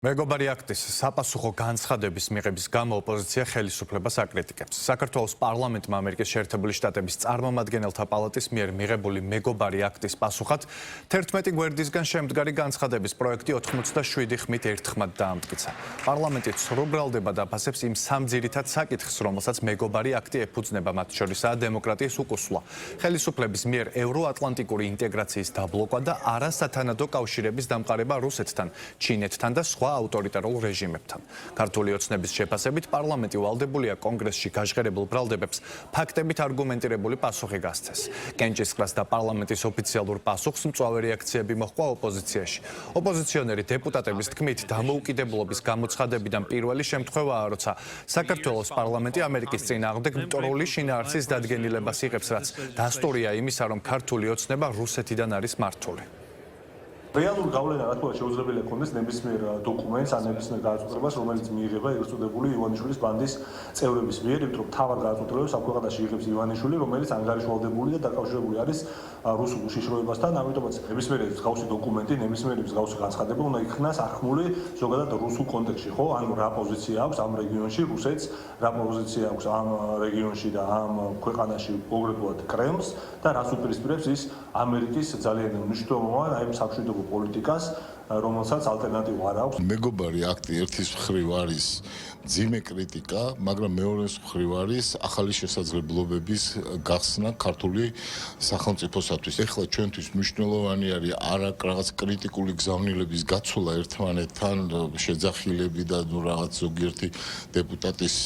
მეგობარი აქტის საპასუხო განცხადების მიღების გამო ოპოზიცია ხელისუფლებას აკრიტიკებს. საქართველოს პარლამენტმა ამერიკის შეერთებული შტატების წარმომადგენელთა პალატის მიერ მიღებული მეგობარი აქტის პასუხად 11 გვერდისგან შემდგარი განცხადების პროექტი 87 ხმით ერთხმად დაამტკიცა. პარლამენტი ცრუბრალდება დაფასებს იმ სამ ძირითად საკითხს, რომელსაც მეგობარი აქტი ეფუძნება, მათ შორისაა დემოკრატიის უკუსვლა, ხელისუფლების მიერ ევროატლანტიკური ინტეგრაციის დაბლოკვა და არასათანადო კავშირების დამყარება რუსეთთან, ჩინეთთან და სხვა ავტორიტარულ რეჟიმებთან. ქართული ოცნების შეფასებით პარლამენტი ვალდებულია კონგრესში გაჟღერებულ ბრალდებებს ფაქტებით არგუმენტირებული პასუხი გასცეს. კენჭისყრას და პარლამენტის ოფიციალურ პასუხს მწვავე რეაქციები მოჰყვა ოპოზიციაში. ოპოზიციონერი დეპუტატების თქმით, დამოუკიდებლობის გამოცხადებიდან პირველი შემთხვევაა, როცა საქართველოს პარლამენტი ამერიკის წინააღმდეგ მტრული შინაარსის დადგენილებას იღებს, რაც დასტურია იმისა, რომ ქართული ოცნება რუსეთიდან არის მართული. რეალური გავლენა რა თქმა უნდა შეუძლებელია ქონდეს ნებისმიერ დოკუმენტს ან ნებისმიერ გადაწყვეტილებას, რომელიც მიიღება ერთწოდებული ივანიშვილის ბანდის წევრების მიერ, იმიტომ რომ თავად გადაწყვეტილებას ამ ქვეყანაში იღებს ივანიშვილი, რომელიც ანგარიშვალდებული და დაკავშირებული არის რუსულ უშიშროებასთან, ამიტომაც ნებისმიერი მსგავსი დოკუმენტი, ნებისმიერი მსგავსი განცხადება უნდა იქნას ახმული ზოგადად რუსულ კონტექსტში, ხო? ანუ რა პოზიცია აქვს ამ რეგიონში რუსეთს, რა პოზიცია აქვს ამ რეგიონში და ამ ქვეყანაში კონკრეტულად კრემლს და რას უპირისპირებს ის ამერიკის ძალიან მნიშვნელოვან აი სამშვიდობო პოლიტიკას, რომელსაც ალტერნატივა არ აქვს. მეგობარი აქტი ერთის მხრივ არის ძიმე კრიტიკა, მაგრამ მეორეს მხრივ არის ახალი შესაძლებლობების გახსნა ქართული სახელმწიფოსათვის. ეხლა ჩვენთვის მნიშვნელოვანი არის არა რაღაც კრიტიკული გზავნილების გაცვლა ერთმანეთთან, შეძახილები და რაღაც ზოგიერთი დეპუტატის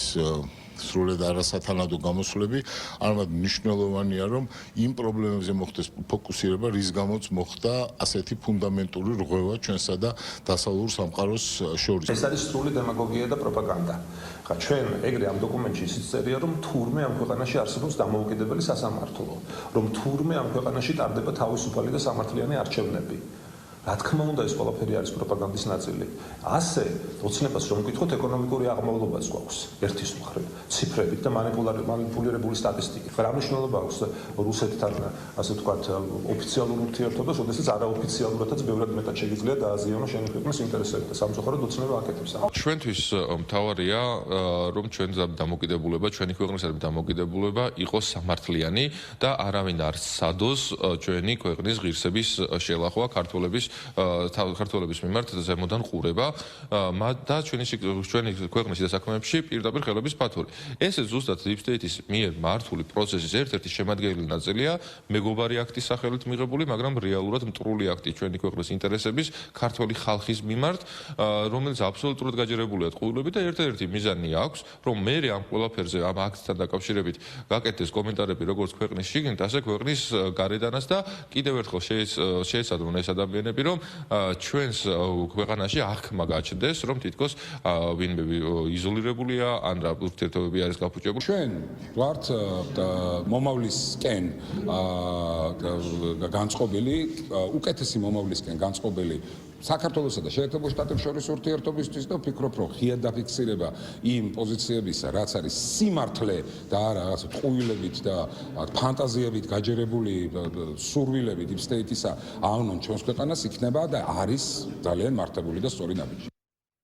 სრულად არასათანადო გამოსვლები, არამედ მნიშვნელოვანია, რომ იმ პრობლემებზე მოხდეს ფოკუსირება, რის გამოც მოხდა ასეთი ფუნდამენტური რღვევა ჩვენსა და დასავლურ სამყაროს შორის. ეს არის სრული დემაგოგია და პროპაგანდა. ხა ჩვენ ეგრე ამ დოკუმენტში ისიც წერია, რომ თურმე ამ ქვეყანაში არსებობს დამოუკიდებელი სასამართლო, რომ თურმე ამ ქვეყანაში ტარდება თავისუფალი და სამართლიანი არჩევნები. რა თქმა უნდა, ეს ყველაფერი არის პროპაგანდის ნაწილი. ასე, ოცნებას რომ ვკითხოთ, ეკონომიკური აღმავლობაც გვაქვს ერთის მხრივ, ციფრებით და მანიპულირებული სტატისტიკით. რა მნიშვნელობა აქვს რუსეთთან, ასე ვთქვათ, ოფიციალურ ურთიერთობას, როდესაც არაოფიციალურადაც ბევრად მეტად შეგიძლია დააზიანოს შენი ქვეყნის ინტერესები და სამწუხაროდ ოცნება აკეთებს. ჩვენთვის მთავარია, რომ ჩვენ დამოკიდებულება, ჩვენი ქვეყნის დამოკიდებულება იყოს სამართლიანი და არავინ არ სცადოს ჩვენი ქვეყნის ღირსების შელახვა ქართველების მიმართ ზემოდან ყურება და ჩვენი ქვეყნის დასაქმებში პირდაპირ ხელების ფათური. ეს ზუსტად deep state-ის მიერ მართული პროცესის ერთ-ერთი შემადგენელი ნაწილია მეგობარი აქტის სახელით მიღებული, მაგრამ რეალურად მტრული აქტი ჩვენი ქვეყნის ინტერესების ქართველი ხალხის მიმართ, რომელიც აბსოლუტურად გაჯერებულია ტყუილობით და ერთ-ერთი მიზანი აქვს, რომ მე ამ ყველაფერზე ამ აქტთან დაკავშირებით გაკეთდეს კომენტარები როგორც ქვეყნის შიგნით, ასე ქვეყნის გარედანაც და კიდევ ერთხელ შეეცადონ ეს ადამიანები, რომ ჩვენს ქვეყანაში აღქმა გაჩნდეს, რომ თითქოს ვინმე იზოლირებულია ან რა ურთიერთობები არის გაფუჭებული. ჩვენ ვართ მომავლისკენ განწყობილი, უკეთესი მომავლისკენ განწყობილი საქართველოსა და შეერთებულ შტატებს შორის ურთიერთობისთვის და ვფიქრობ, რომ ღიად დაფიქსირება იმ პოზიციებისა, რაც არის სიმართლე და არა რაღაც ტყუილებით და ფანტაზიებით გაჯერებული სურვილებით deep state-ისა ავნონ ჩვენს ქვეყანას იქნება და არის ძალიან მართებული და სწორი ნაბიჯი.